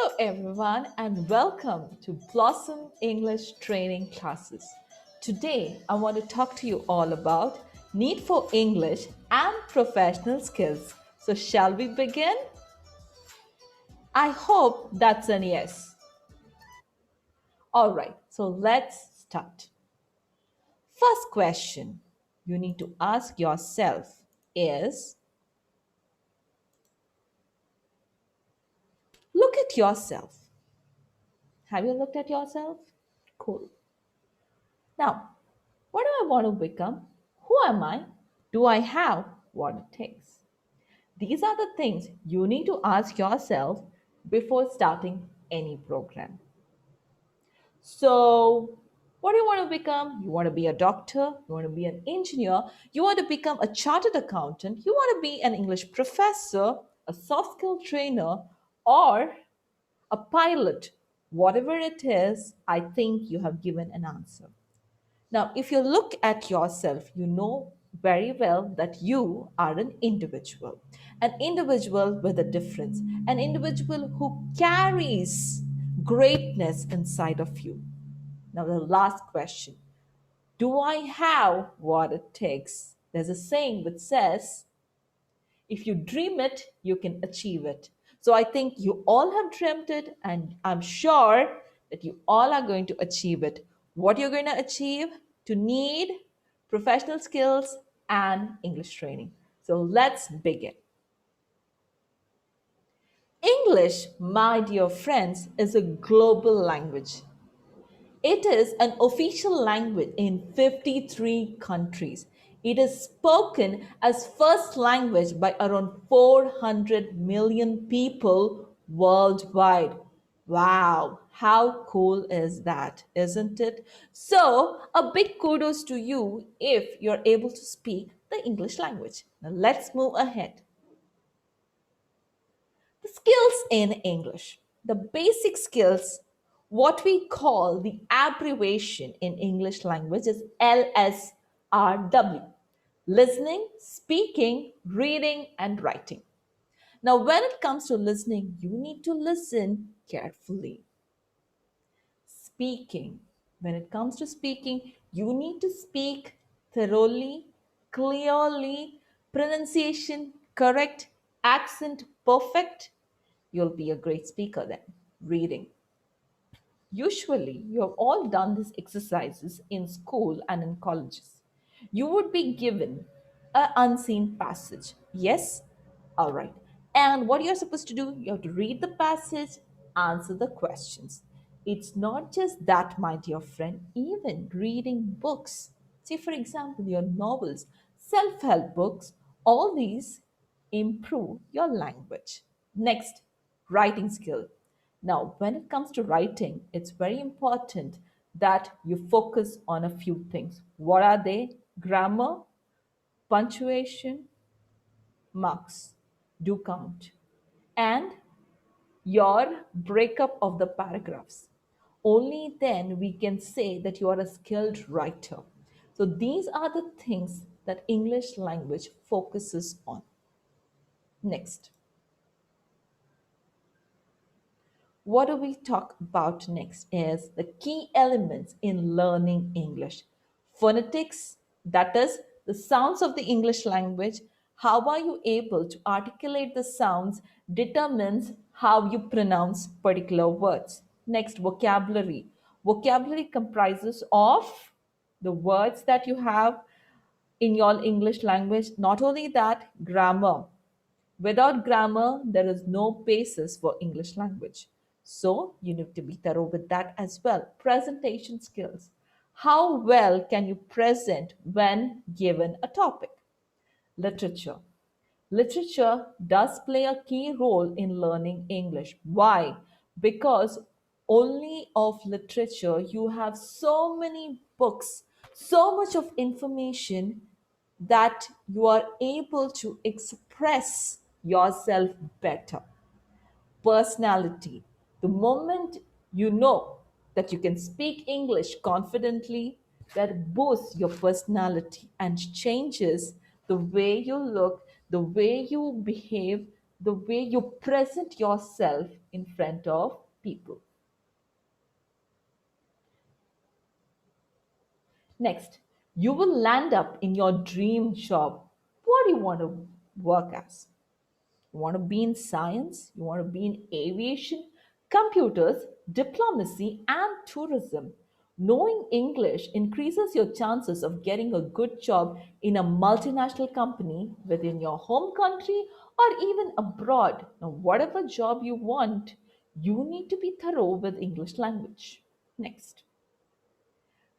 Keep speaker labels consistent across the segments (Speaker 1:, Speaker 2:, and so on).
Speaker 1: Hello, everyone, and welcome to Blossom English Training Classes. Today, I want to talk to you all about need for English and professional skills. So, shall we begin? I hope that's an yes. All right, so let's start. First question you need to ask yourself is look at yourself. Have you looked at yourself? Cool. Now, what do I want to become? Who am I? Do I have what it takes? These are the things you need to ask yourself before starting any program. So, what do you want to become? You want to be a doctor, you want to be an engineer, you want to become a chartered accountant, you want to be an English professor, a soft skill trainer, or a pilot. Whatever it is, I think you have given an answer. Now, if you look at yourself, you know very well that you are an individual with a difference, an individual who carries greatness inside of you. Now, the last question, do I have what it takes? There's a saying which says, if you dream it, you can achieve it. So I think you all have dreamt it, and I'm sure that you all are going to achieve it. What you're going to achieve to need professional skills and English training. So let's begin. English, my dear friends, is a global language. It is an official language in 53 countries. It is spoken as first language by around 400 million people worldwide. Wow, how cool is that, isn't it? So, a big kudos to you if you're able to speak the English language. Now, let's move ahead. The skills in English, the basic skills, what we call the abbreviation in English language is LSRW: listening, speaking, reading, and writing. Now, when it comes to listening, you need to listen carefully. Speaking, when it comes to speaking, you need to speak thoroughly, clearly, pronunciation correct, accent perfect. You'll be a great speaker then. Reading. Usually, you have all done these exercises in school and in colleges. You would be given an unseen passage. Yes? All right. And what you're supposed to do, you have to read the passage, answer the questions. It's not just that, my dear friend, even reading books. Say, for example, your novels, self help books, all these improve your language. Next, writing skill. Now, when it comes to writing, it's very important that you focus on a few things. What are they? Grammar, punctuation, marks do count, and your breakup of the paragraphs. Only then we can say that you are a skilled writer. So, these are the things that English language focuses on. Next, what do we talk about next is the key elements in learning English. Phonetics, that is the sounds of the English language. How are you able to articulate the sounds determines how you pronounce particular words. Next, vocabulary. Vocabulary comprises of the words that you have in your English language. Not only that, grammar. Without grammar, there is no basis for English language. So you need to be thorough with that as well. Presentation skills. How well can you present when given a topic? Literature. Literature does play a key role in learning English. Why? Because only of literature you have so many books, so much of information that you are able to express yourself better. Personality. The moment you know that you can speak English confidently, that boosts your personality and changes the way you look, the way you behave, the way you present yourself in front of people. Next, you will land up in your dream job. What do you want to work as? You want to be in science? You want to be in aviation, computers, diplomacy, and tourism? Knowing English increases your chances of getting a good job in a multinational company within your home country or even abroad. Now, whatever job you want, you need to be thorough with English language. Next.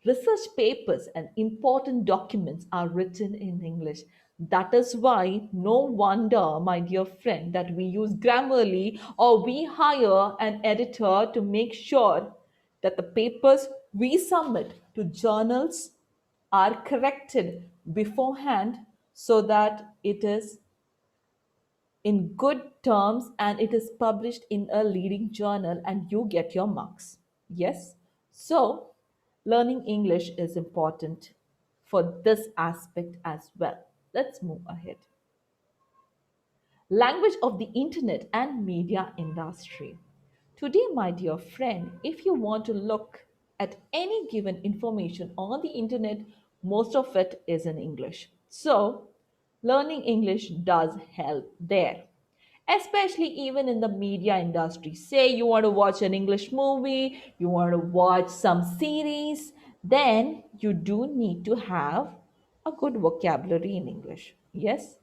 Speaker 1: Research papers and important documents are written in English. That is why, no wonder, my dear friend, that we use Grammarly or we hire an editor to make sure that the papers we submit to journals are corrected beforehand so that it is in good terms and it is published in a leading journal and you get your marks. Yes? So, learning English is important for this aspect as well. Let's move ahead. Language of the internet and media industry. Today, my dear friend, if you want to look at any given information on the internet, most of it is in English. So, learning English does help there, especially even in the media industry. Say you want to watch an English movie, you want to watch some series, then you do need to have a good vocabulary in English. Yes?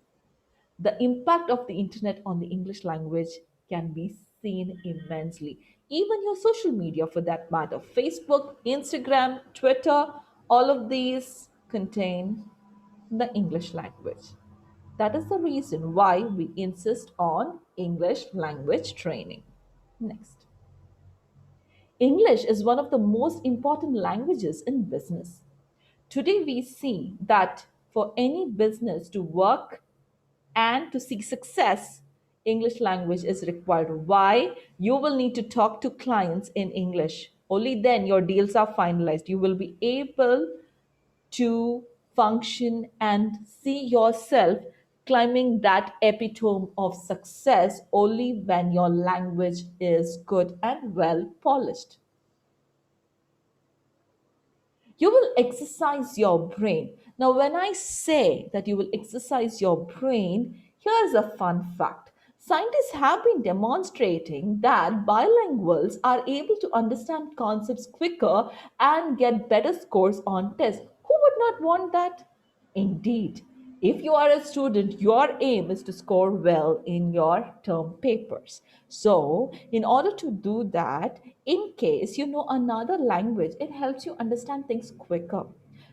Speaker 1: The impact of the internet on the English language can be seen immensely. Even your social media, for that matter, Facebook, Instagram, Twitter, all of these contain the English language. That is the reason why we insist on English language training. Next. English is one of the most important languages in business. Today, we see that for any business to work and to see success, English language is required. Why? You will need to talk to clients in English. Only then your deals are finalized. You will be able to function and see yourself climbing that epitome of success only when your language is good and well polished. You will exercise your brain. Now, when I say that you will exercise your brain, here's a fun fact. Scientists have been demonstrating that bilinguals are able to understand concepts quicker and get better scores on tests. Who would not want that? Indeed, if you are a student, your aim is to score well in your term papers. So, in order to do that, in case you know another language, it helps you understand things quicker.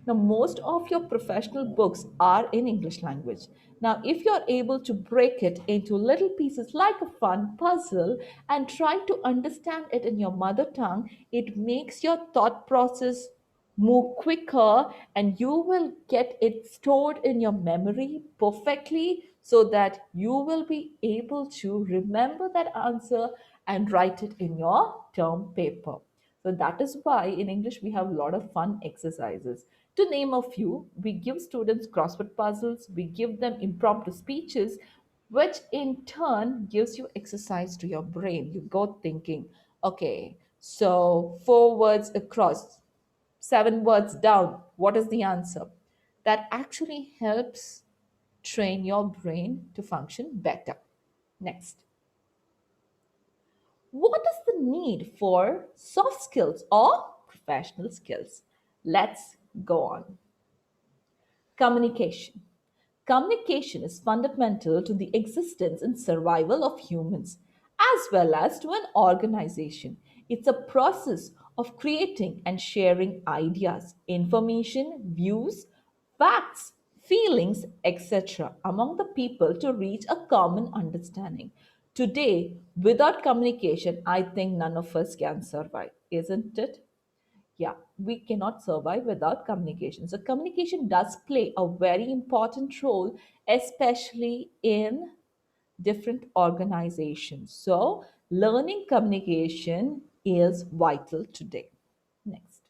Speaker 1: Now, most of your professional books are in English language. Now, if you're able to break it into little pieces like a fun puzzle and try to understand it in your mother tongue, it makes your thought process move quicker and you will get it stored in your memory perfectly so that you will be able to remember that answer and write it in your term paper. So that is why in English we have a lot of fun exercises. To name a few, we give students crossword puzzles, we give them impromptu speeches, which in turn gives you exercise to your brain. You go thinking, okay, so 4 words across, 7 words down, what is the answer? That actually helps train your brain to function better. Next, what is the need for soft skills or professional skills? Let's go on. Communication. Communication is fundamental to the existence and survival of humans, as well as to an organization. It's a process of creating and sharing ideas, information, views, facts, feelings, etc., among the people to reach a common understanding. Today, without communication, I think none of us can survive, isn't it? Yeah, we cannot survive without communication. So communication does play a very important role, especially in different organizations. So learning communication is vital today. Next,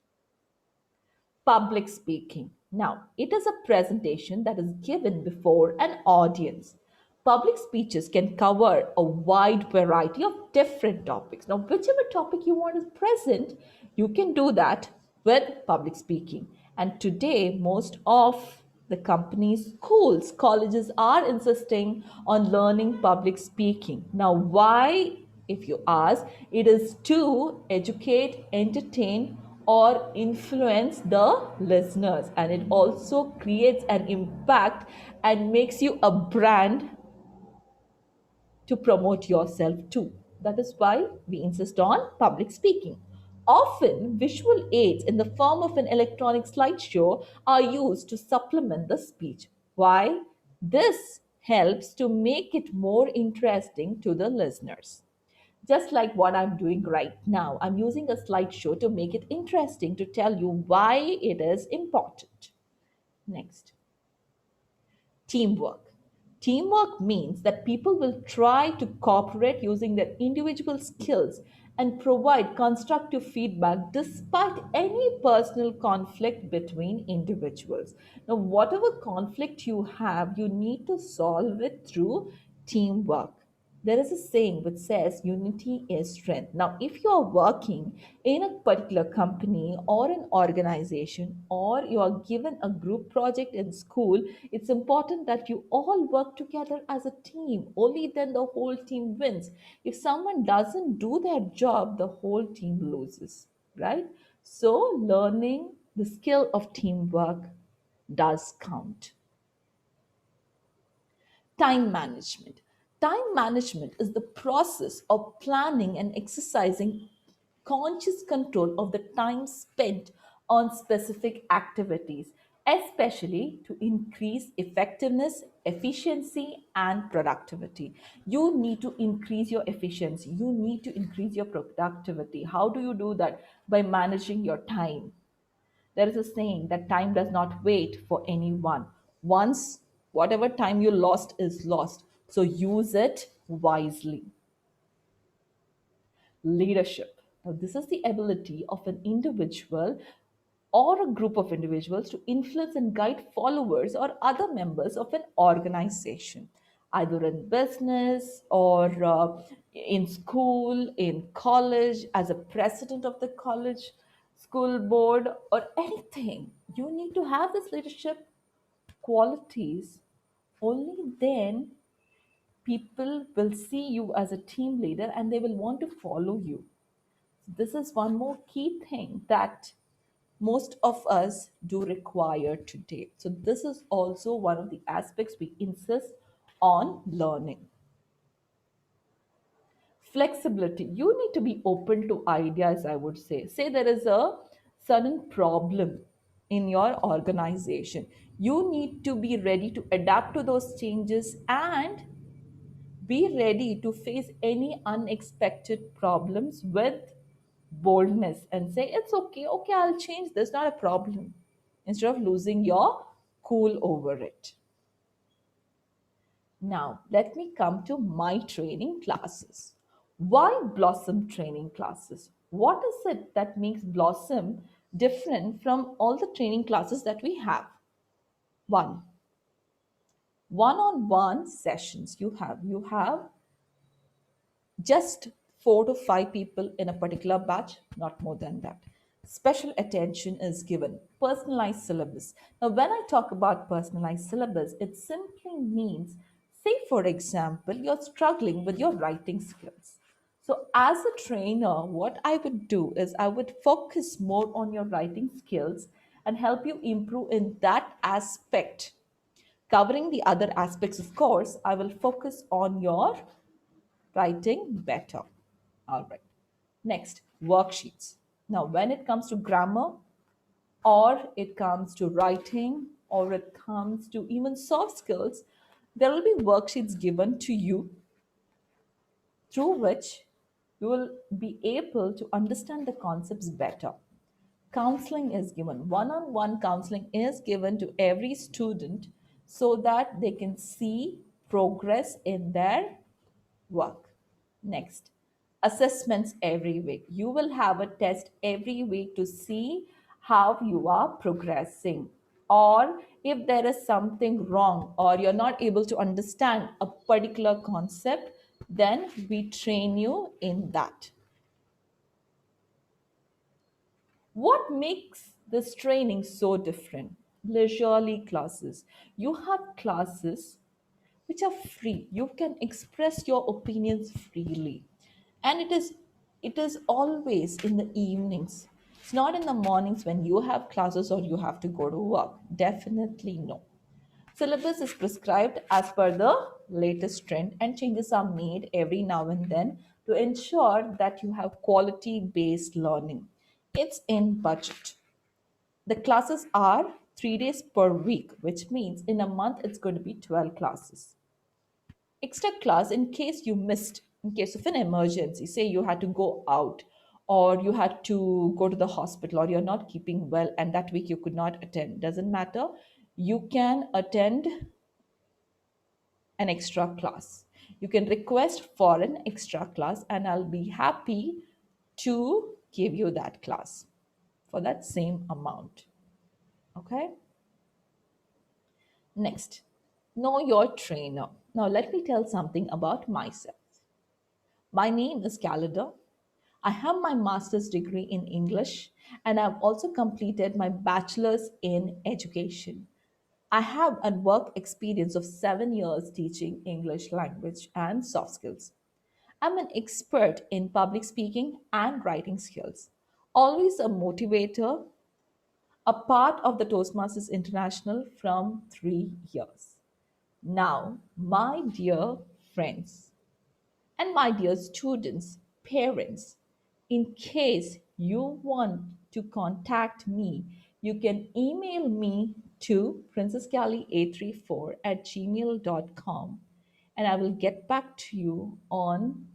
Speaker 1: public speaking. Now, it is a presentation that is given before an audience. Public speeches can cover a wide variety of different topics. Now, whichever topic you want is present, you can do that with public speaking. And today, most of the companies, schools, colleges are insisting on learning public speaking. Now, why? If you ask, it is to educate, entertain, or influence the listeners, and it also creates an impact and makes you a brand to promote yourself too. That is why we insist on public speaking. Often, visual aids in the form of an electronic slideshow are used to supplement the speech. Why? This helps to make it more interesting to the listeners. Just like what I'm doing right now, I'm using a slideshow to make it interesting to tell you why it is important. Next. Teamwork. Teamwork means that people will try to cooperate using their individual skills and provide constructive feedback despite any personal conflict between individuals. Now, whatever conflict you have, you need to solve it through teamwork. There is a saying which says unity is strength. Now, if you are working in a particular company or an organization, or you are given a group project in school, it's important that you all work together as a team. Only then the whole team wins. If someone doesn't do their job, the whole team loses, right? So, learning the skill of teamwork does count. Time management. Time management is the process of planning and exercising conscious control of the time spent on specific activities, especially to increase effectiveness, efficiency, and productivity. You need to increase your efficiency, you need to increase your productivity. How do you do that? By managing your time. There is a saying that time does not wait for anyone. Once whatever time you lost is lost. So use it wisely. Leadership. Now, this is the ability of an individual or a group of individuals to influence and guide followers or other members of an organization, either in business or in school, in college, as a president of the college, school board, or anything. You need to have this leadership qualities. Only then people will see you as a team leader and they will want to follow you. This is one more key thing that most of us do require today. So, this is also one of the aspects we insist on learning. Flexibility. You need to be open to ideas, I would say. Say there is a sudden problem in your organization. You need to be ready to adapt to those changes and be ready to face any unexpected problems with boldness and say, it's okay, okay, I'll change this, not a problem, instead of losing your cool over it. Now, let me come to my training classes. Why Blossom training classes? What is it that makes Blossom different from all the training classes that we have? One, one-on-one sessions you have just 4 to 5 people in a particular batch, not more than that. Special attention is given. Personalized syllabus. Now, when I talk about personalized syllabus, it simply means, say, for example, you're struggling with your writing skills. So, as a trainer, what I would do is I would focus more on your writing skills and help you improve in that aspect. Covering the other aspects, of course, I will focus on your writing better. All right. Next, worksheets. Now, when it comes to grammar, or it comes to writing, or it comes to even soft skills, there will be worksheets given to you through which you will be able to understand the concepts better. Counseling is given. One on one counseling is given to every student so that they can see progress in their work. Next, assessments every week. You will have a test every week to see how you are progressing. Or If there is something wrong or you're not able to understand a particular concept, then we train you in that. What makes this training so different? Leisurely classes. You have classes which are free. You can express your opinions freely. And it is always in the evenings. It's not in the mornings when you have classes or you have to go to work. Definitely no. Syllabus is prescribed as per the latest trend, and changes are made every now and then to ensure that you have quality based learning. It's in budget. The classes are 3 days per week, which means in a month it's going to be 12 classes. Extra class in case you missed, in case of an emergency, say you had to go out or you had to go to the hospital or you're not keeping well and that week you could not attend. Doesn't matter. You can attend an extra class. You can request for an extra class, and I'll be happy to give you that class for that same amount. Okay? Next, know your trainer. Now, let me tell something about myself. My name is Calida. I have my master's degree in English and I've also completed my bachelor's in education. I have a work experience of 7 years teaching English language and soft skills. I'm an expert in public speaking and writing skills. Always a motivator, a part of the Toastmasters International from 3 years. Now, my dear friends, and my dear students, parents, in case you want to contact me, you can email me to princesscali834 at gmail.com, and I will get back to you on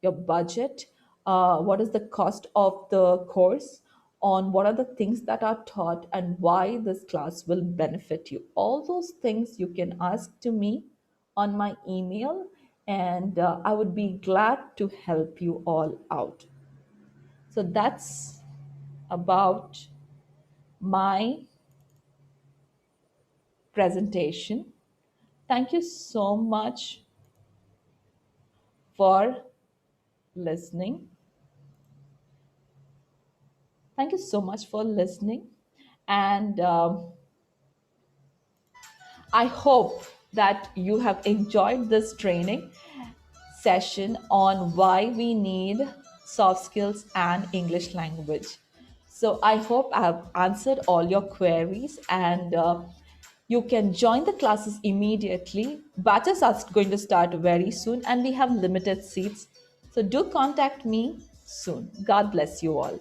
Speaker 1: your budget, what is the cost of the course, on what are the things that are taught, and why this class will benefit you. All those things you can ask to me on my email, and I would be glad to help you all out. So that's about my presentation. Thank you so much for listening. Thank you so much for listening. And I hope that you have enjoyed this training session on why we need soft skills and English language. So I hope I have answered all your queries, and you can join the classes immediately. Batches are going to start very soon and we have limited seats. So do contact me soon. God bless you all.